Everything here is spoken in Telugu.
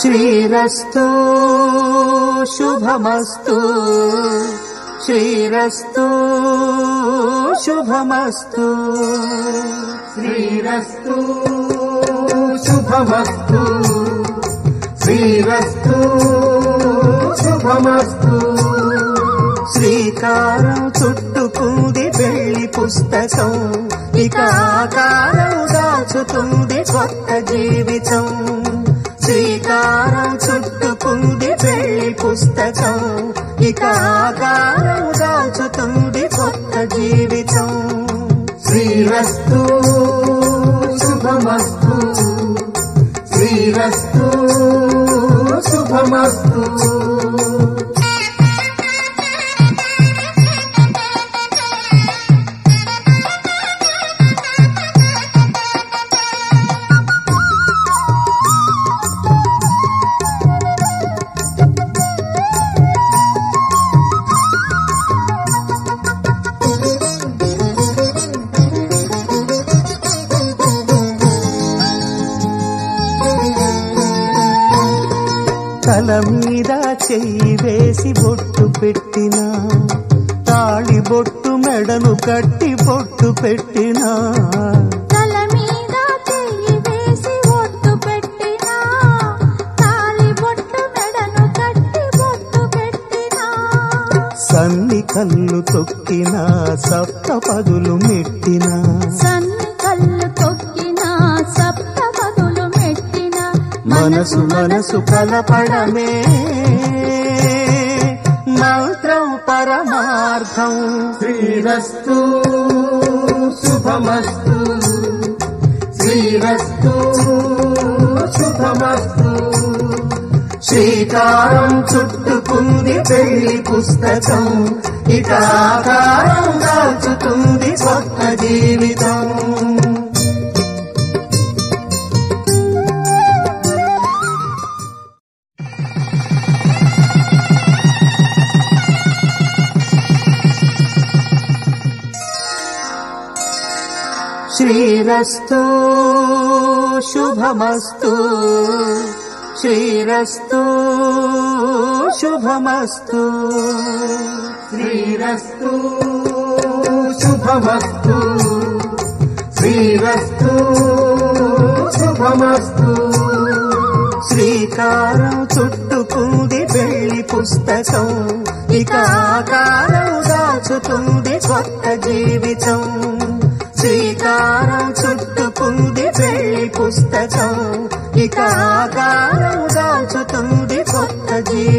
శ్రీరస్తు శుభమస్తు శ్రీరస్తు శుభమస్తు శ్రీరస్తు శుభమస్తు శ్రీరస్తు శుభమస్తు శ్రీకారం చుట్టుకుంది పెళ్లి పుస్తకం ఇక ఆకారం దాచుతుంది కొత్త జీవితం శ్రీకారం చుట్టుకుంది పెళ్లి పుస్తకం ఇక ఆకారం దాచుతుంది కొత్త జీవితం శ్రీరస్తు శుభమస్తు శ్రీరస్తు శుభమస్తు తల మీద చెయ్యి వేసి బొట్టు పెట్టినా తాళి బొట్టు మెడను కట్టి బొట్టు పెట్టినా తల మీద చెయ్యి వేసి బొట్టు పెట్టినా తాళి బొట్టు మెడను కట్టి బొట్టు పెట్టినా సన్ని కళ్ళు తొక్కినా సప్త పదులు మెట్టినా సన్ని కళ్ళు తొక్కినా సప్త పదులు మెట్టినా మనసు మనసు కలపడమే మంత్రం పరమార్థం శ్రీరస్తు శుభమస్తు శ్రీరస్తు శుభమస్తు శ్రీకారం చుట్టుకుంది పెళ్లి పుస్తకం ఇక ఆకారం దాచుతుంది కొత్త జీవితం శ్రీరస్తు శుభమస్తు శ్రీరస్తు శుభమస్తు శ్రీరస్తు శుభమస్తు శ్రీరస్తు శుభమస్తు శ్రీకారం చుట్టుకుంది పెళ్లి పుస్తకం ఇక ఆకారం దాచుతుంది కొత్త జీవితం శ్రీకారం చుట్టుకుంది పెళ్లి పుస్తకం ఇక ఆకారం దాచుతుంది కొత్త జీవితం